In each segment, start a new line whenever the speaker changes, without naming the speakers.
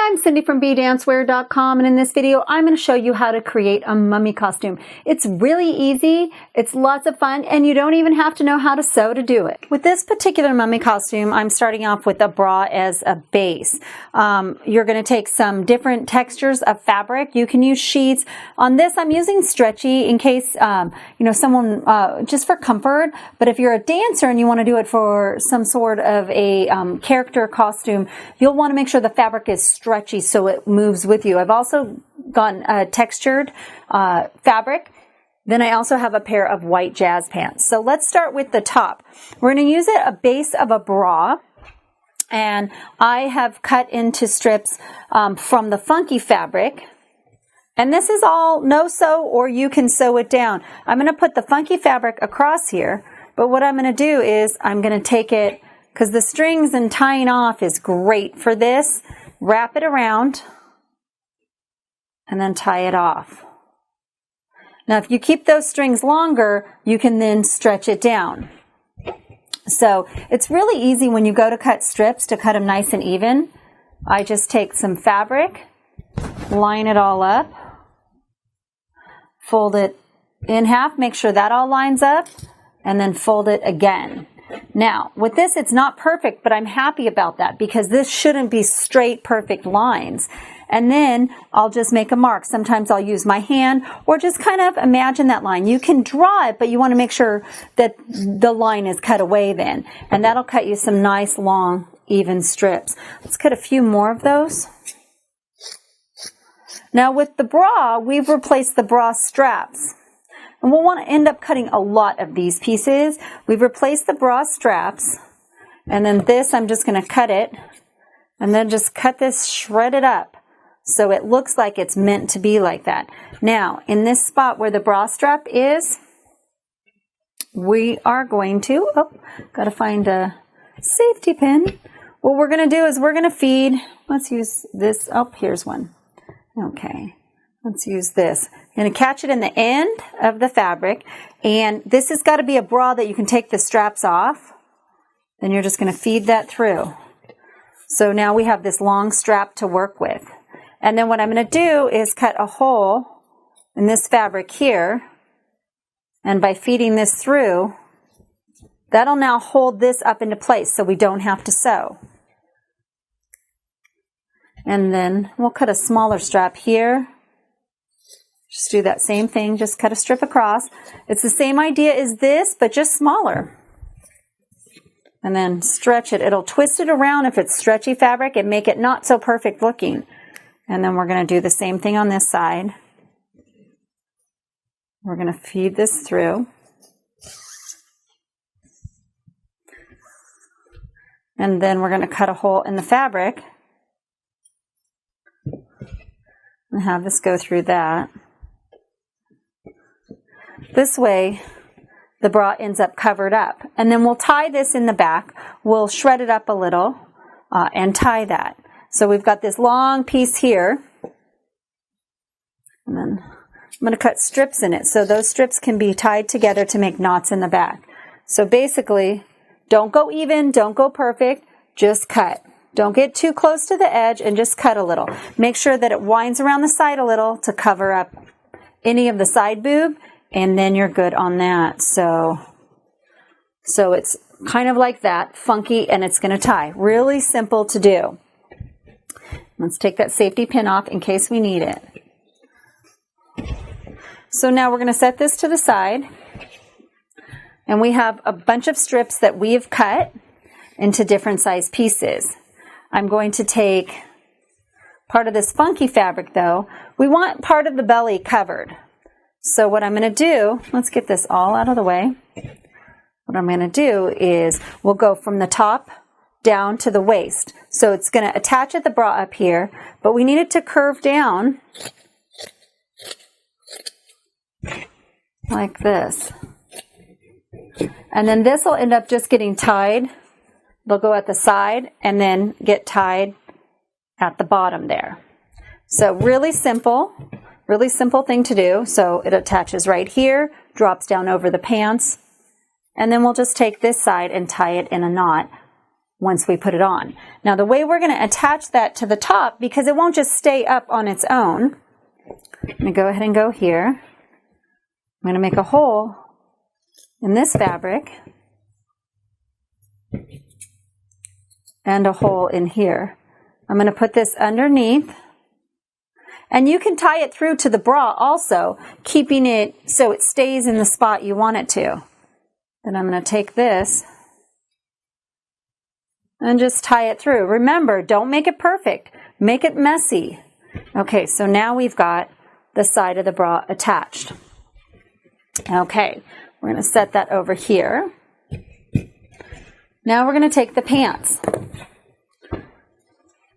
I'm Cindy from bdancewear.com, and in this video I'm going to show you how to create a mummy costume. It's really easy, it's lots of fun, and you don't even have to know how to sew to do it. With this particular mummy costume, I'm starting off with a bra as a base. You're going to take some different textures of fabric. You can use sheets. On this I'm using Stretchy in case someone just for comfort, but if you're a dancer and you want to do it for some sort of a character costume, you'll want to make sure the fabric is stretchy so it moves with you. I've also gotten textured fabric. Then I also have a pair of white jazz pants. So let's start with the top. We're going to use a base of a bra, and I have cut into strips from the funky fabric. And this is all no sew, or you can sew it down. I'm going to put the funky fabric across here, but what I'm going to do is I'm going to take it, because the strings and tying off is great for this, wrap it around and then tie it off. Now if you keep those strings longer, you can then stretch it down. So it's really easy when you go to cut strips to cut them nice and even. I just take some fabric, line it all up, fold it in half, make sure that all lines up, and then fold it again. Now, with this, it's not perfect, but I'm happy about that because this shouldn't be straight, perfect lines. And then I'll just make a mark. Sometimes I'll use my hand or just kind of imagine that line. You can draw it, but you want to make sure that the line is cut away then. And that'll cut you some nice, long, even strips. Let's cut a few more of those. Now with the bra, we've replaced the bra straps. And we'll want to end up cutting a lot of these pieces. We've replaced the bra straps. And then this, I'm just going to cut it. And then just cut this, shred it up. So it looks like it's meant to be like that. Now, in this spot where the bra strap is, we are going to, got to find a safety pin. What we're going to do is we're going to feed, let's use this, here's one. Okay, let's use this. I'm going to catch it in the end of the fabric, and this has got to be a bra that you can take the straps off. Then you're just going to feed that through. So now we have this long strap to work with. And then what I'm going to do is cut a hole in this fabric here, and by feeding this through, that'll now hold this up into place so we don't have to sew. And then we'll cut a smaller strap here. Just do that same thing, just cut a strip across. It's the same idea as this, but just smaller. And then stretch it. It'll twist it around if it's stretchy fabric and make it not so perfect looking. And then we're going to do the same thing on this side. We're going to feed this through. And then we're going to cut a hole in the fabric and have this go through that. This way, the bra ends up covered up. And then we'll tie this in the back. We'll shred it up a little and tie that. So we've got this long piece here. And then I'm going to cut strips in it. So those strips can be tied together to make knots in the back. So basically, don't go even, don't go perfect, just cut. Don't get too close to the edge and just cut a little. Make sure that it winds around the side a little to cover up any of the side boob, and then you're good on that. So it's kind of like that, funky, and it's going to tie. Really simple to do. Let's take that safety pin off in case we need it. So now we're going to set this to the side, and we have a bunch of strips that we've cut into different size pieces. I'm going to take part of this funky fabric though. We want part of the belly covered. So what I'm going to do, let's get this all out of the way. What I'm going to do is we'll go from the top down to the waist. So it's going to attach at the bra up here, but we need it to curve down like this. And then this will end up just getting tied. They'll go at the side and then get tied at the bottom there. So really simple thing to do. So it attaches right here, drops down over the pants, and then we'll just take this side and tie it in a knot once we put it on. Now the way we're going to attach that to the top, because it won't just stay up on its own, I'm going to go ahead and go here. I'm going to make a hole in this fabric and a hole in here. I'm going to put this underneath, and you can tie it through to the bra also, keeping it so it stays in the spot you want it to. Then I'm going to take this and just tie it through. Remember, don't make it perfect. Make it messy. Okay, so now we've got the side of the bra attached. Okay, we're going to set that over here. Now we're going to take the pants.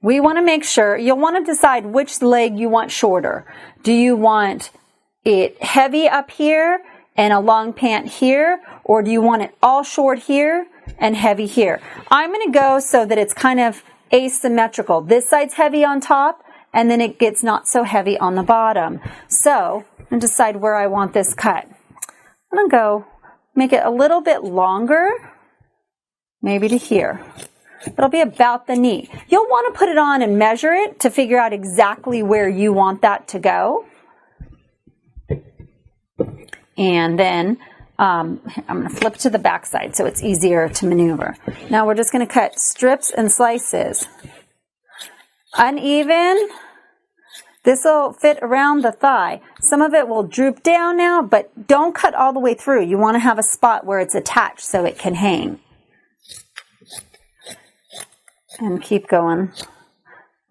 We want to make sure, you'll want to decide which leg you want shorter. Do you want it heavy up here and a long pant here, or do you want it all short here and heavy here? I'm going to go so that it's kind of asymmetrical. This side's heavy on top, and then it gets not so heavy on the bottom. So I'm going to decide where I want this cut. I'm going to go make it a little bit longer, maybe to here. It'll be about the knee. You'll want to put it on and measure it to figure out exactly where you want that to go. And then I'm going to flip to the back side so it's easier to maneuver. Now we're just going to cut strips and slices. Uneven. This will fit around the thigh. Some of it will droop down now, but don't cut all the way through. You want to have a spot where it's attached so it can hang. And keep going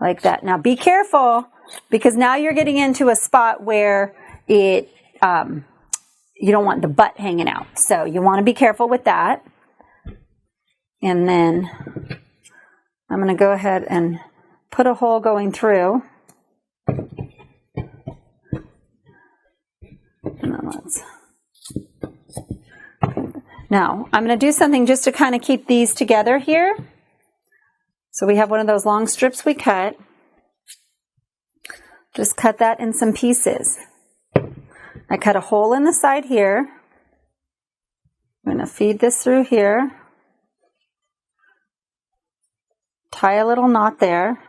like that. Now be careful, because now you're getting into a spot where it you don't want the butt hanging out. So you want to be careful with that. And then I'm going to go ahead and put a hole going through. And then now I'm going to do something just to kind of keep these together here. So we have one of those long strips we cut. Just cut that in some pieces. I cut a hole in the side here. I'm going to feed this through here. Tie a little knot there.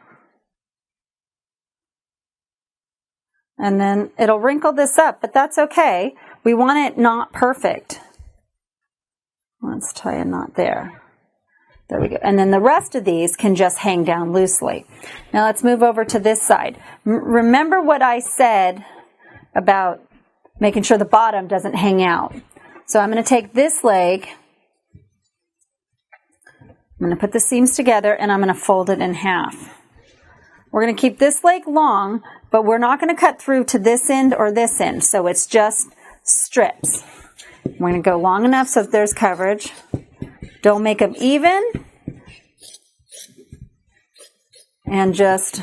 And then it'll wrinkle this up, but that's okay. We want it not perfect. Let's tie a knot there. There we go. And then the rest of these can just hang down loosely. Now let's move over to this side. Remember what I said about making sure the bottom doesn't hang out. So I'm going to take this leg, I'm going to put the seams together, and I'm going to fold it in half. We're going to keep this leg long, but we're not going to cut through to this end or this end, so it's just strips. We're going to go long enough so that there's coverage. Don't make them even. And just,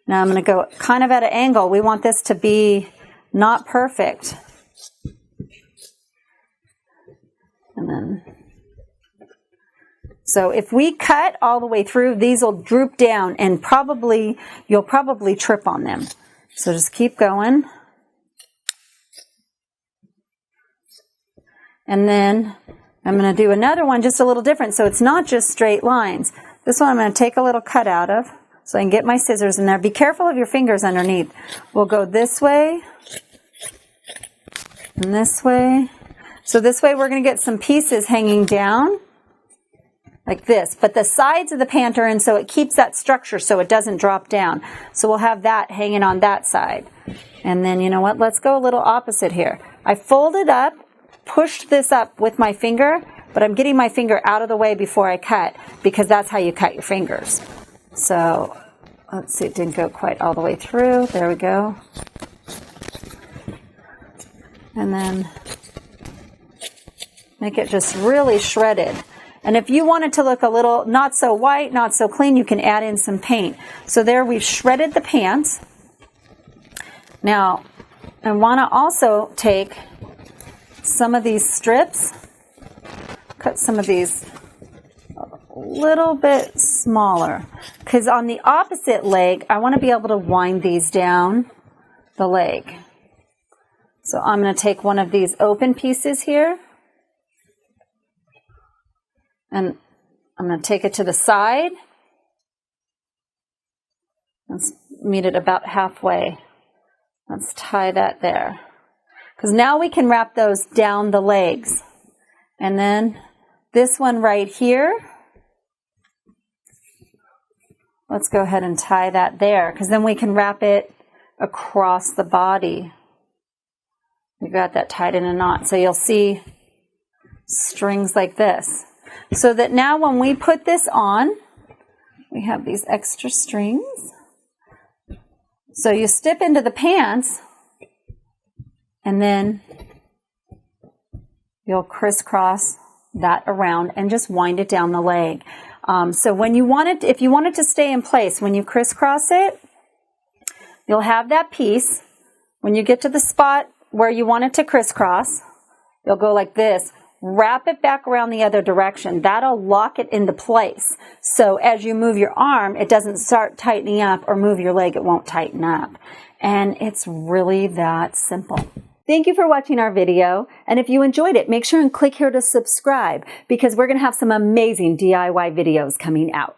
now I'm going to go kind of at an angle. We want this to be not perfect. And then, so if we cut all the way through, these will droop down and you'll probably trip on them. So just keep going. And then I'm going to do another one just a little different, so it's not just straight lines. This one I'm going to take a little cut out of so I can get my scissors in there. Be careful of your fingers underneath. We'll go this way and this way. So this way we're going to get some pieces hanging down like this, but the sides of the pant are in so it keeps that structure so it doesn't drop down. So we'll have that hanging on that side. And then, you know what, let's go a little opposite here. I folded up, pushed this up with my finger, but I'm getting my finger out of the way before I cut, because that's how you cut your fingers. So let's see, it didn't go quite all the way through. There we go. And then make it just really shredded. And if you want it to look a little not so white, not so clean, you can add in some paint. So there we've shredded the pants. Now I want to also take some of these strips, cut some of these a little bit smaller, because on the opposite leg I want to be able to wind these down the leg. So I'm going to take one of these open pieces here, and I'm going to take it to the side. Let's meet it about halfway. Let's tie that there. Because now we can wrap those down the legs. And then this one right here, let's go ahead and tie that there, because then we can wrap it across the body. We got that tied in a knot. So you'll see strings like this. So that now when we put this on, we have these extra strings. So you step into the pants, and then you'll crisscross that around and just wind it down the leg. So when you want it, if you want it to stay in place, when you crisscross it, you'll have that piece. When you get to the spot where you want it to crisscross, you'll go like this. Wrap it back around the other direction. That'll lock it into place. So as you move your arm, it doesn't start tightening up, or move your leg, it won't tighten up. And it's really that simple. Thank you for watching our video. And if you enjoyed it, make sure and click here to subscribe, because we're going to have some amazing DIY videos coming out.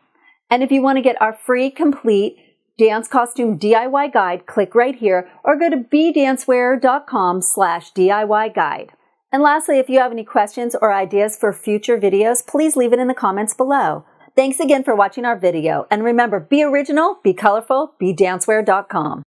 And if you want to get our free, complete dance costume DIY guide, click right here, or go to bdancewear.com/DIY guide. And lastly, if you have any questions or ideas for future videos, please leave it in the comments below. Thanks again for watching our video. And remember, be original, be colorful, bdancewear.com.